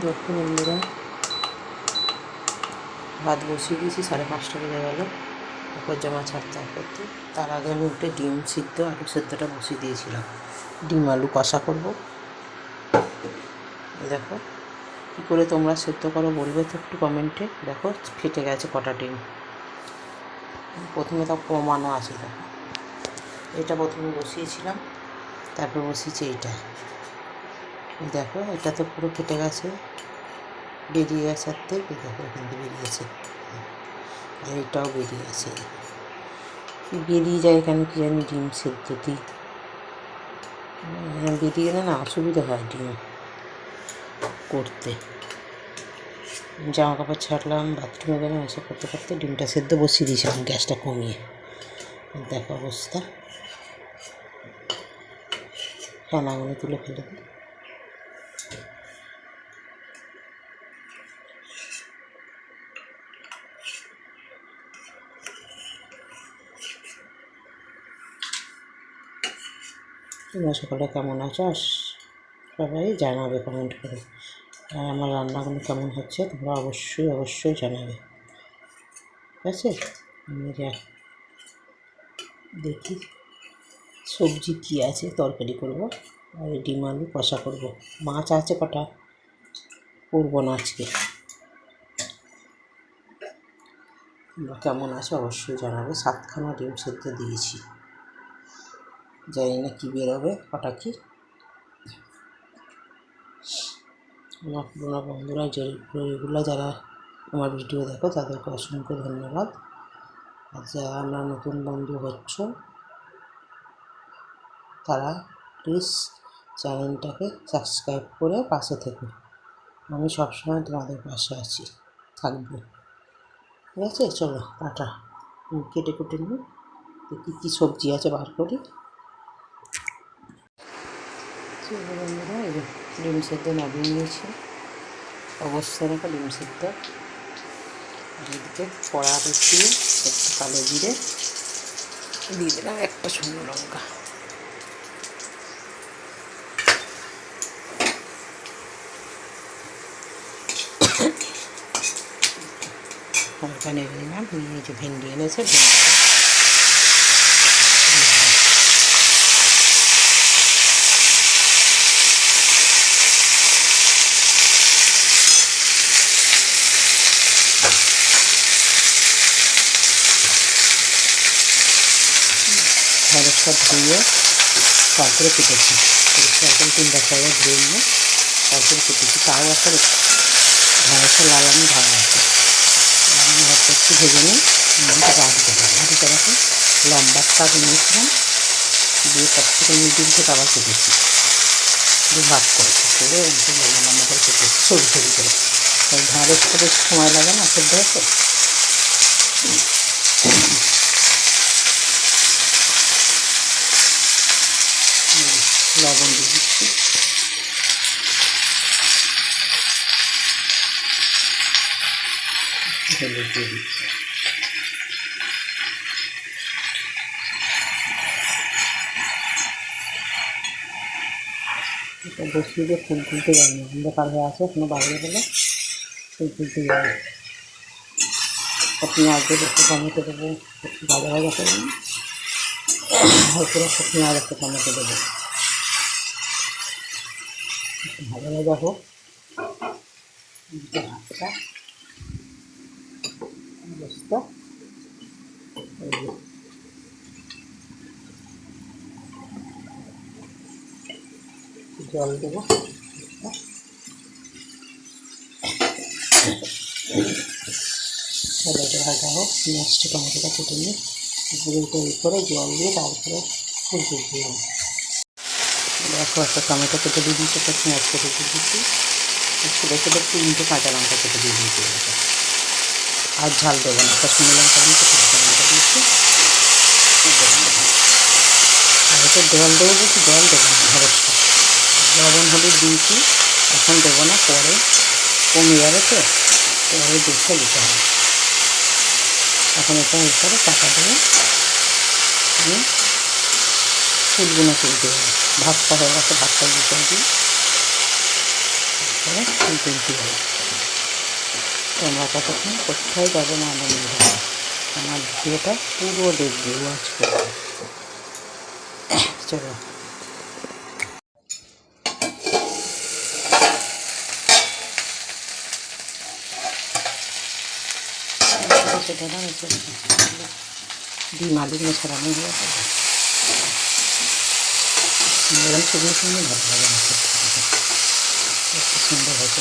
দেখো বন্ধুরা, ভাত বসিয়ে দিয়েছি, 5:30 বেজে গেল কাপড় জামা ছাড়তে করতে। তার আগে আমি উঠে ডিম সিদ্ধ আলু সেদ্ধটা বসিয়ে দিয়েছিলাম। ডিম আলু কষা করবো। দেখো কী করে তোমরা সেদ্ধ করো বলবে তো একটু কমেন্টে। দেখো ফেটে গেছে কটা ডিম, প্রথমে তো কমানো আছে। দেখো এটা প্রথমে বসিয়েছিলাম, তারপর বসিয়েছি এইটা। দেখো এটা তো পুরো ফেটে গেছে, বেরিয়ে গেছে। আর থেকে দেখো এখান থেকে বেরিয়েছে, আর এটাও বেরিয়ে গেছে। বেরিয়ে যায় কেন কি জানি, ডিম সেদ্ধ দিই বেরিয়ে গেলে না অসুবিধা হয় ডিম করতে। জামা কাপড় ছাড়লাম, বাথরুমে গেলাম, এসব করতে করতে ডিমটা সেদ্ধ বসিয়ে দিয়েছিলাম গ্যাসটা কমিয়ে। দেখো অবস্থা, টানাগুলো তুলে ফেলে দিই। তোমরা সকালে কেমন আছো সবাই জানাবে কমেন্ট করে। আর আমার রান্নাগুলো কেমন হচ্ছে তোমরা অবশ্যই জানাবে, ঠিক আছে? আমি দেখি সবজি কী আছে, তরকারি করব আর ডিম আলু কষা করব। মাছ আছে কটা, করবো না আজকে। তোমরা কেমন আছো অবশ্যই জানাবে। 7খানা ডিম সেদ্ধ দিয়েছি, জানি না কী বেরোবে, কটা কি। আমার পুরোনো বন্ধুরা যে রেগুলার যারা আমার ভিডিও দেখো তাদেরকে অসংখ্য ধন্যবাদ। আর যারা আমরা নতুন বন্ধু হচ্ছ তারা প্লিজ চ্যানেলটাকে সাবস্ক্রাইব করে পাশে থেকো। আমি সবসময় তোমাদের পাশে আছি, থাকবো, ঠিক আছে? চলো টাটা। কেটে নিই, কী সবজি আছে বার করি। চলো বন্ধুরা, এই যে ডিম সেদ্ধ নামিয়ে নিয়েছি, অবস্থা দেখো ডিম সেদ্ধ। আর এদিকে কড়া বসিয়ে একটু কালো জিরে দিয়ে দিলাম, একটা শুকনো লঙ্কা। হালকা নেড়ে নিলাম, নিয়ে যে ভেন্ডি এনেছে ঢেঁড়সটা ধুয়ে তারপরে কেটেছি, পরিষ্কার করে 3-4 ধুয়ে নিয়ে তারপরে কেটেছি। তাও একটা ঢেঁড়সের লালানি ভালো আছে। লালানি ভাতটা একটু ভেজে নিই, বাড়িতে দেখো লম্বা শাক নিয়েছিলাম, দিয়ে তার থেকে মিডিল থেকে আবার কেটেছি, দিয়ে ভাত করেছি করে লম্বা করে কেটেছি সরু করে। তাই ঢেঁড়সটা বেশ সময় লাগে না সেদ্ধ হতে। লবণ দিয়ে দিচ্ছি, হলুদ দিয়ে দিচ্ছি। এটা বসিয়ে দিয়ে ফুল তুলতে যাবে না, অন্ধকার হয়ে আছে এখনো বাইরে গেলে ফুল তুলতে যাবে। পেঁয়াজ দেবো, একটু টমেটো দেবো, একটু ভাজা করবো, হয়তো একটা পেঁয়াজ একটা টমেটো দেবো, একটু ভাজা হোক। ভাতটা অবস্থা জল দেবো, ভাজা হোক। পেঁয়াজটা টমেটোটা কেটে নিয়ে তৈরি করে জল দিয়ে তারপরে ফুল তুলতে হবে। দেখো একটা টমেটো কেটে দিয়ে দিচ্ছি, একটা পেঁয়াজ কেটে দিয়ে দিচ্ছি, ছোটো 3টে কাঁচা লঙ্কা কেটে দিয়ে দিয়েছি। আর ঝাল দেবো না, একটা শুকনো লঙ্কা দিয়েছি, কাঁচা লঙ্কা দিয়েছি। আর এটা জল দেবো বলছি, জল দেবো না, ঢেঁড়সটা লবণ হলুদ দিয়েছি, এখন দেবো না, পরে কমে যাবে তো, পরে দেখে দিতে হবে। এখন এটা উপরে চাপা দেবো, ফুলগুলো তুলতে হবে। ভাতটা হয়ে গেছে, ভাতটা দিতে দিই। তারপরে তুলতে হবে। তোমরা ততক্ষণ কোথায় যাবে না আনন্দ, আমার ভিডিওটা পুরো দেখবে, ওয়াচ করবে। চলো সেটা না ডিম আলুগুলো ছড়ানো হয়ে গেছে। এরকম শুকনো শুকনো ভালো লাগে না, একটু সুন্দর হয়েছে।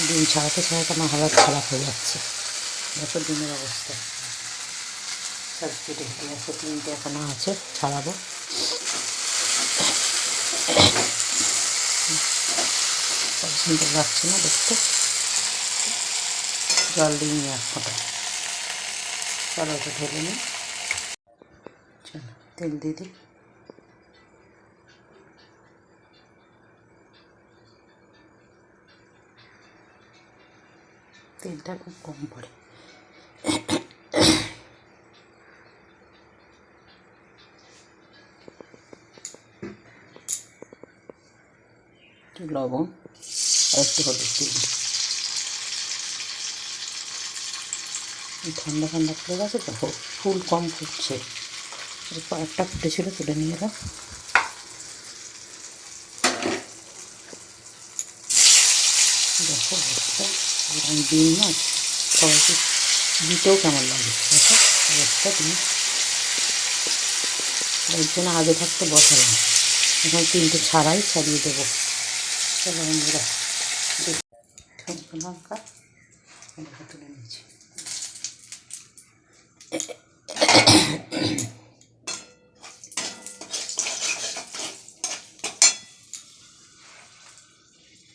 ডিম ছাড়াতে ছাড়াতে আমার হালাত খারাপ হয়ে যাচ্ছে। দেখো ডিমের অবস্থা, সব কেটে কেটে আছে, 3টে এখনো আছে, ছাড়াবো। কত সুন্দর লাগছে না দেখতে। জল দিইনি এক ফোঁটা। চলো ওটা ঢেলে নিই। চলো তেল দিয়ে দিই। তেলটা খুব কম পড়ে। একটু লবণ আর একটু হলুদ দিই। ঠান্ডা ঠান্ডা পড়ে গেছে তো, ফুল কম ফুটছে, কয়েকটা ফুটেছিল, তুলে নিয়ে এলাম। দেখো অবস্থা, ডিম না সবাইকে দিতেও কেমন লাগে, দেখো অবস্থা তুমি। এর জন্য আগে থাকতে বসালাম, এখন 3টে ছাড়িয়ে দেবো। চলো বন্ধুরা, লঙ্কা তুলে নিয়েছি।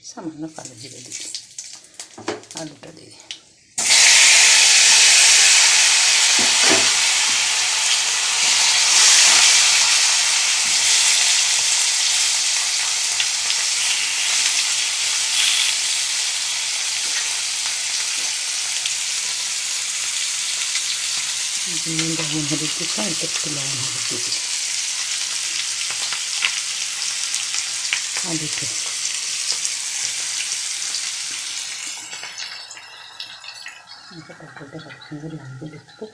সামান্য কালো জিরে দিচ্ছি, আলুটা দিই। লবণ হলুদ দিচ্ছিলাম, একটু লবণ হলুদ দিচ্ছি। আলুতে তরকারিটা কত সুন্দর লাগবে দেখতে।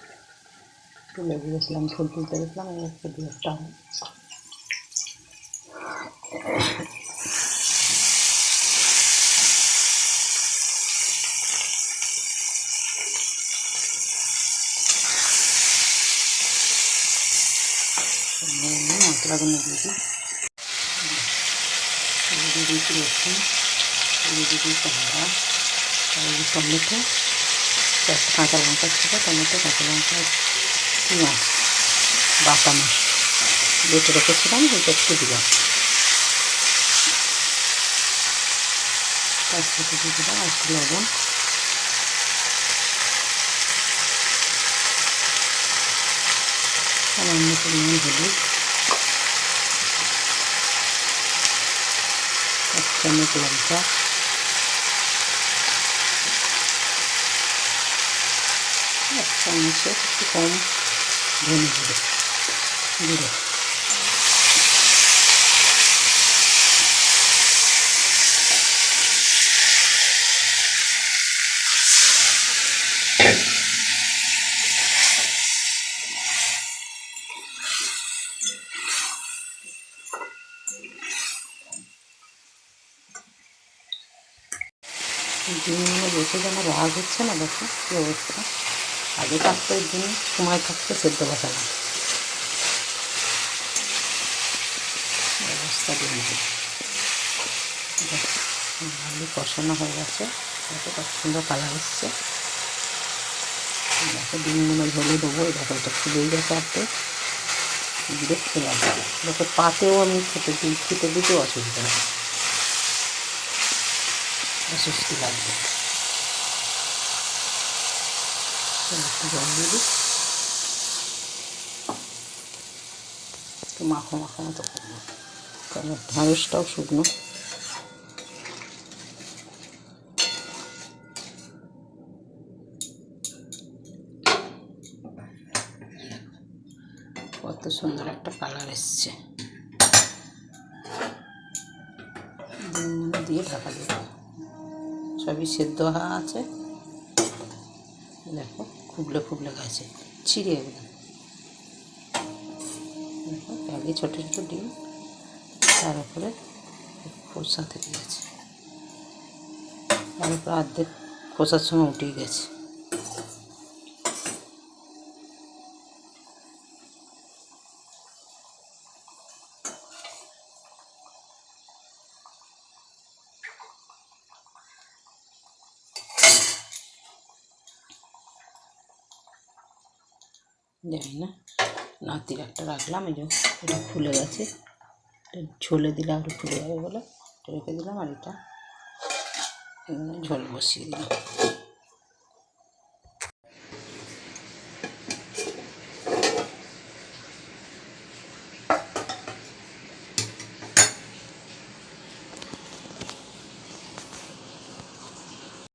একটু লেগে গেছিলাম, ফুল তুলতে গেছিলাম, একটু দু একটা মশলাগুলো দিয়ে দিই। দিয়ে দিয়েছি রসুন, দিয়ে দিয়েছি কাঁচা, টমেটো, 4টা কাঁচা লঙ্কা ছিল, টমেটো, কাঁচা লঙ্কা, পেঁয়াজ বাটানো বেটে রেখেছিলাম, এটা একটু দিলাম। তার সাথে দিয়ে দিলাম একটু লবণ, সামান্য পরিমাণ হলুদ, 1 চামচ লঙ্কা, 1 চামচের একটু কম ধনে জিরে। ডিমগুলো দেখে যেন রাগ হচ্ছে না, দেখো কী অবস্থা। আগে থাকতো এর জন্য সময় থাকতে সেদ্ধ বসালাম, অবস্থা ডিমটি। আলু কষানো হয়ে গেছে, দেখো কত সুন্দর কালার এসছে। দেখো ডিমগুলো ঝোলে দেবো, দেখো এটা ফুলেই গেছে আপনি দেখতে লাগবে। দেখো পাতেও আমি খেতে দিতেও অসুবিধা নেই, অস্বস্তি লাগবে। একটু জল দিয়ে দিই, একটু মাখো মাখো মতো করবো, কারণ ঢ্যাঁড়সটাও শুকনো। কত সুন্দর একটা কালার এসছে। দিয়ে ঢাকা দেবো। সবই সেদ্ধ হওয়া আছে, দেখো খুবলে খুবলে গেছে, ছিঁড়ে একদম। দেখো আগে ছোটো ছোটো ডিম, তার উপরে খোসা থেকে গেছে, তার উপরে অর্ধেক খোসার সঙ্গে উঠে গেছে। জানি না, নাতির একটা রাখলাম, এই যে এটা খুলে গেছে, এটা ঝোলে দিলে আরও খুলে যাবে বলে রেখে দিলাম, আর এটা ঝোল বসিয়ে দিলাম।